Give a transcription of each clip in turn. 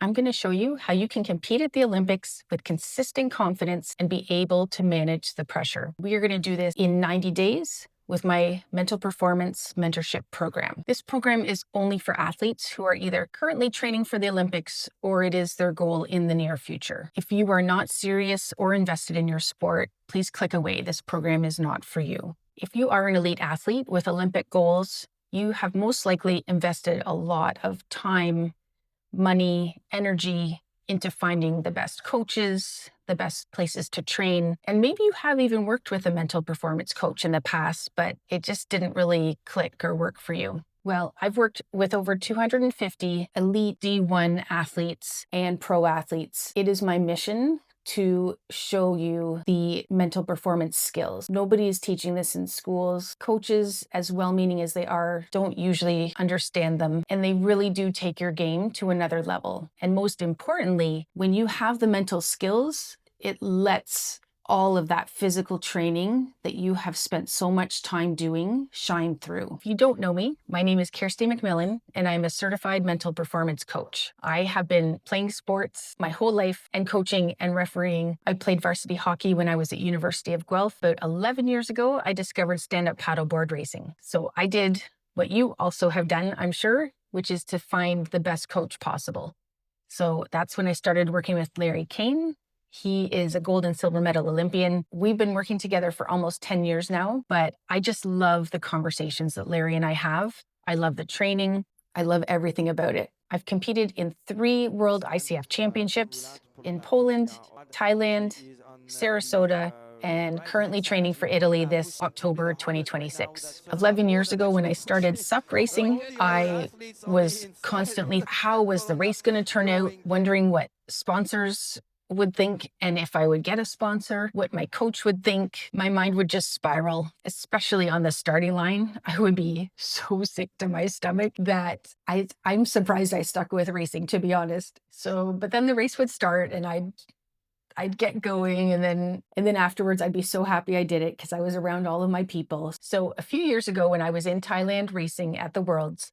I'm going to show you how you can compete at the Olympics with consistent confidence and be able to manage the pressure. We are going to do this in 90 days with my Mental Performance Mentorship Program. This program is only for athletes who are either currently training for the Olympics or it is their goal in the near future. If you are not serious or invested in your sport, please click away. This program is not for you. If you are an elite athlete with Olympic goals, you have most likely invested a lot of time, money, energy into finding the best coaches, the best places to train. And maybe you have even worked with a mental performance coach in the past, but it just didn't really click or work for you. Well, I've worked with over 250 elite D1 athletes and pro athletes. It is my mission to show you the mental performance skills. Nobody is teaching this in schools. Coaches, as well-meaning as they are, don't usually understand them, and they really do take your game to another level. And most importantly, when you have the mental skills, it lets all of that physical training that you have spent so much time doing shine through. If you don't know me, my name is Kirsty McMillan, and I'm a certified mental performance coach. I have been playing sports my whole life and coaching and refereeing. I played varsity hockey when I was at University of Guelph. About 11 years ago, I discovered stand-up paddleboard racing. So I did what you also have done, I'm sure, which is to find the best coach possible. So that's when I started working with Larry Kane. He is a gold and silver medal Olympian. We've been working together for almost 10 years now, but I just love the conversations that Larry and I have. I love the training. I love everything about it. I've competed in 3 World ICF Championships in Poland, Thailand, Sarasota, and currently training for Italy this October 2026. 11 years ago when I started SUP racing, I was constantly, how was the race going to turn out? Wondering what sponsors would think, and if I would get a sponsor, what my coach would think. My mind would just spiral, especially on the starting line. I would be so sick to my stomach that I'm surprised I stuck with racing, to be honest. But then the race would start and I'd get going, and then afterwards I'd be so happy I did it because I was around all of my people. So a few years ago when I was in Thailand racing at the Worlds,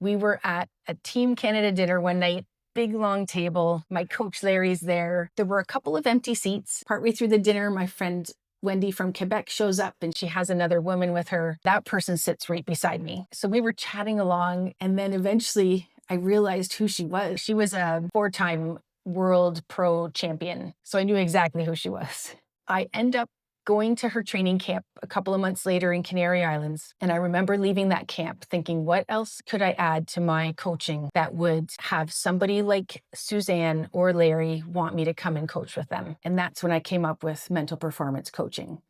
we were at a Team Canada dinner one night. Big long table. My coach Larry's there. There were a couple of empty seats. Partway through the dinner, my friend Wendy from Quebec shows up and she has another woman with her. That person sits right beside me. So we were chatting along, and then eventually I realized who she was. She was a 4-time world pro champion. So I knew exactly who she was. I end up going to her training camp a couple of months later in Canary Islands. And I remember leaving that camp thinking, what else could I add to my coaching that would have somebody like Suzanne or Larry want me to come and coach with them? And that's when I came up with mental performance coaching.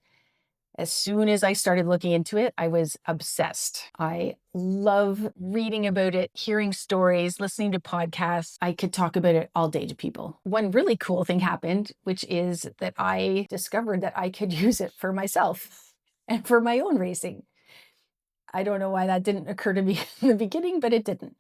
As soon as I started looking into it, I was obsessed. I love reading about it, hearing stories, listening to podcasts. I could talk about it all day to people. One really cool thing happened, which is that I discovered that I could use it for myself and for my own racing. I don't know why that didn't occur to me in the beginning, but it didn't.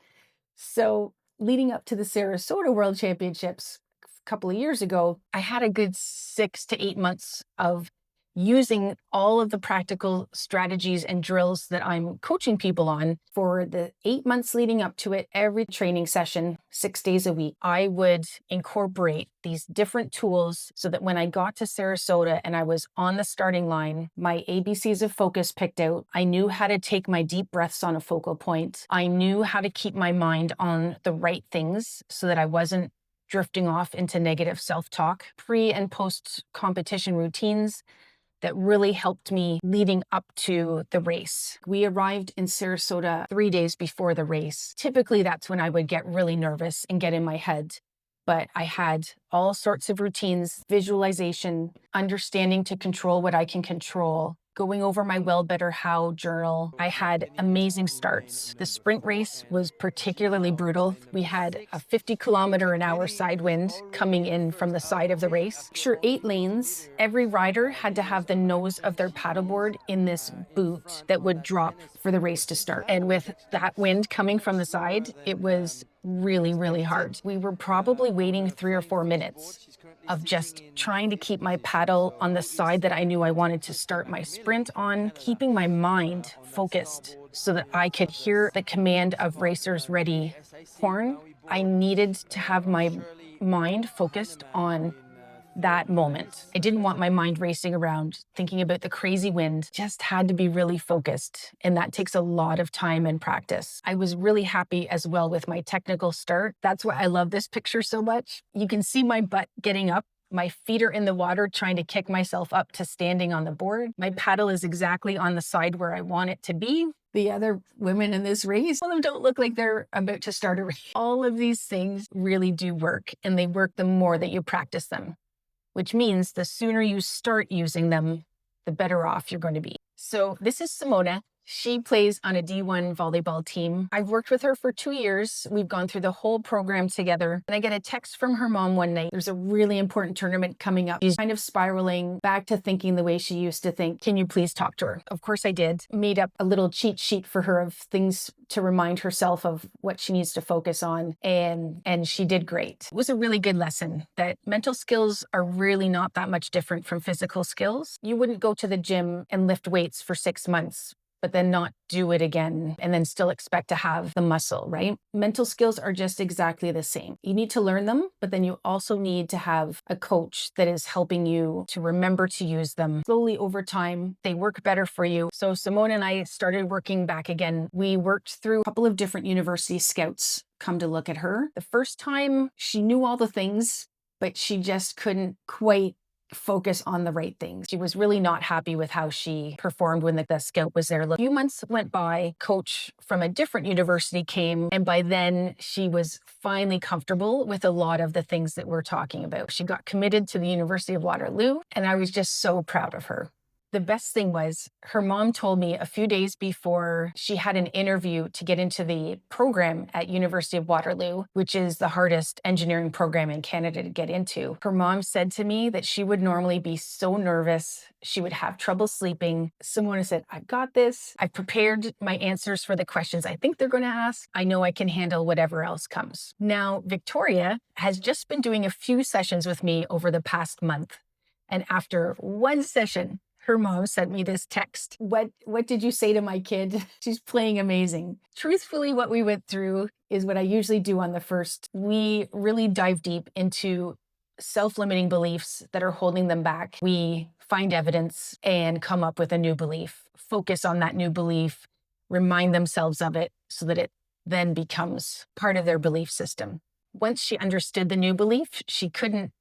So leading up to the Sarasota World Championships a couple of years ago, I had a good 6 to 8 months of using all of the practical strategies and drills that I'm coaching people on. For the 8 months leading up to it, every training session, 6 days a week, I would incorporate these different tools so that when I got to Sarasota and I was on the starting line, my ABCs of focus picked out. I knew how to take my deep breaths on a focal point. I knew how to keep my mind on the right things so that I wasn't drifting off into negative self-talk. Pre and post competition routines that really helped me leading up to the race. We arrived in Sarasota 3 days before the race. Typically, that's when I would get really nervous and get in my head. But I had all sorts of routines, visualization, understanding to control what I can control, going over my well, better, how journal. I had amazing starts. The sprint race was particularly brutal. We had a 50-kilometer-an-hour side wind coming in from the side of the race. Picture 8 lanes. Every rider had to have the nose of their paddleboard in this boot that would drop for the race to start. And with that wind coming from the side, it was really, really hard. We were probably waiting 3 or 4 minutes of just trying to keep my paddle on the side that I knew I wanted to start my sprint on, keeping my mind focused so that I could hear the command of racers ready horn I needed to have my mind focused on that moment. I didn't want my mind racing around thinking about the crazy wind. Just had to be really focused. And that takes a lot of time and practice. I was really happy as well with my technical start. That's why I love this picture so much. You can see my butt getting up. My feet are in the water trying to kick myself up to standing on the board. My paddle is exactly on the side where I want it to be. The other women in this race, all of them don't look like they're about to start a race. All of these things really do work, and they work the more that you practice them, which means the sooner you start using them, the better off you're going to be. So this is Simona. She plays on a D1 volleyball team. I've worked with her for 2 years. We've gone through the whole program together. And I get a text from her mom one night. There's a really important tournament coming up. She's kind of spiraling back to thinking the way she used to think. Can you please talk to her? Of course I did. Made up a little cheat sheet for her of things to remind herself of what she needs to focus on. And she did great. It was a really good lesson that mental skills are really not that much different from physical skills. You wouldn't go to the gym and lift weights for 6 months, but then not do it again and then still expect to have the muscle, right? Mental skills are just exactly the same. You need to learn them, but then you also need to have a coach that is helping you to remember to use them. Slowly over time, they work better for you. So Simone and I started working back again. We worked through a couple of different university scouts come to look at her. The first time she knew all the things, but she just couldn't quite focus on the right things. She was really not happy with how she performed when the scout was there. A few months went by, coach from a different university came, and by then she was finally comfortable with a lot of the things that we're talking about. She got committed to the University of Waterloo, and I was just so proud of her. The best thing was her mom told me a few days before she had an interview to get into the program at University of Waterloo, which is the hardest engineering program in Canada to get into. Her mom said to me that she would normally be so nervous. She would have trouble sleeping. Simona said, I've got this. I've prepared my answers for the questions I think they're going to ask. I know I can handle whatever else comes. Now, Victoria has just been doing a few sessions with me over the past month. And after one session, her mom sent me this text. What did you say to my kid? She's playing amazing. Truthfully, what we went through is what I usually do on the first. We really dive deep into self-limiting beliefs that are holding them back. We find evidence and come up with a new belief, focus on that new belief, remind themselves of it so that it then becomes part of their belief system. Once she understood the new belief, she couldn't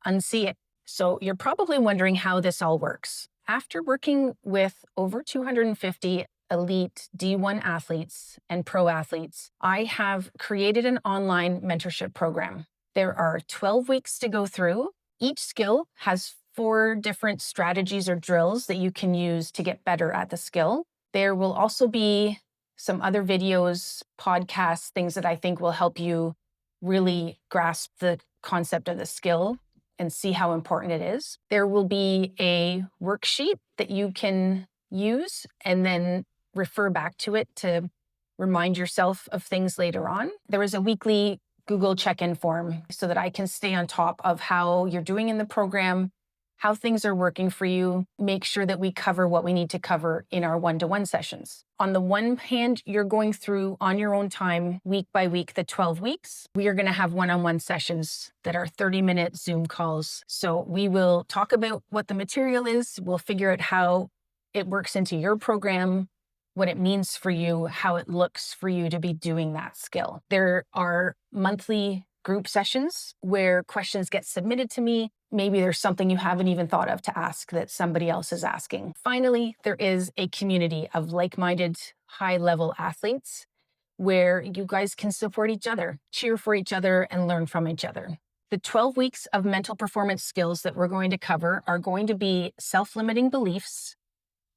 unsee it. So you're probably wondering how this all works. After working with over 250 elite D1 athletes and pro athletes, I have created an online mentorship program. There are 12 weeks to go through. Each skill has 4 different strategies or drills that you can use to get better at the skill. There will also be some other videos, podcasts, things that I think will help you really grasp the concept of the skill and see how important it is. There will be a worksheet that you can use and then refer back to it to remind yourself of things later on. There is a weekly Google check-in form so that I can stay on top of how you're doing in the program, how things are working for you, make sure that we cover what we need to cover in our one-to-one sessions. On the one hand, you're going through on your own time, week by week, the 12 weeks. We are going to have one-on-one sessions that are 30-minute Zoom calls. So we will talk about what the material is. We'll figure out how it works into your program, what it means for you, how it looks for you to be doing that skill. There are monthly group sessions where questions get submitted to me. Maybe there's something you haven't even thought of to ask that somebody else is asking. Finally, there is a community of like-minded, high-level athletes where you guys can support each other, cheer for each other, and learn from each other. The 12 weeks of mental performance skills that we're going to cover are going to be self-limiting beliefs,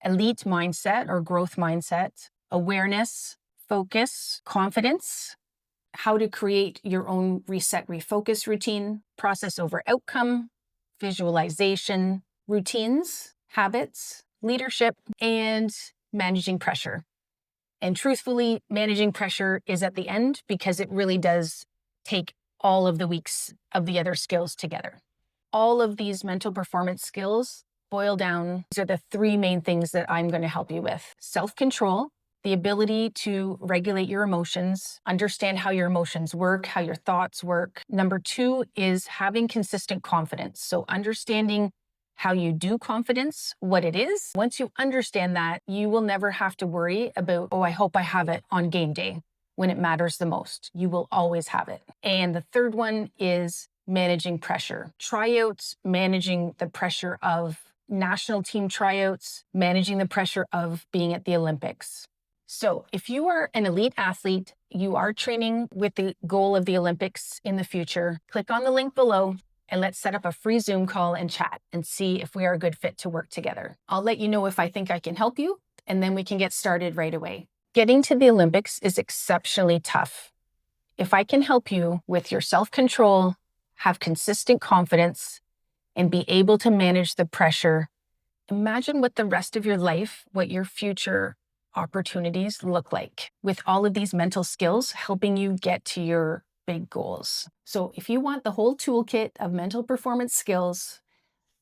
elite mindset or growth mindset, awareness, focus, confidence, how to create your own reset, refocus routine, process over outcome, visualization, routines, habits, leadership, and managing pressure. And truthfully, managing pressure is at the end because it really does take all of the weeks of the other skills together. All of these mental performance skills boil down. These are the 3 main things that I'm going to help you with. Self-control, the ability to regulate your emotions, understand how your emotions work, how your thoughts work. Number 2 is having consistent confidence. So understanding how you do confidence, what it is. Once you understand that, you will never have to worry about, oh, I hope I have it on game day when it matters the most. You will always have it. And the third one is managing pressure. Tryouts, managing the pressure of national team tryouts, managing the pressure of being at the Olympics. So if you are an elite athlete, you are training with the goal of the Olympics in the future, click on the link below and let's set up a free Zoom call and chat and see if we are a good fit to work together. I'll let you know if I think I can help you, and then we can get started right away. Getting to the Olympics is exceptionally tough. If I can help you with your self-control, have consistent confidence, and be able to manage the pressure, imagine what the rest of your life, what your future opportunities look like with all of these mental skills helping you get to your big goals. So if you want the whole toolkit of mental performance skills,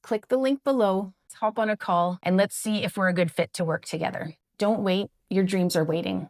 click the link below, hop on a call, and let's see if we're a good fit to work together. Don't wait, your dreams are waiting.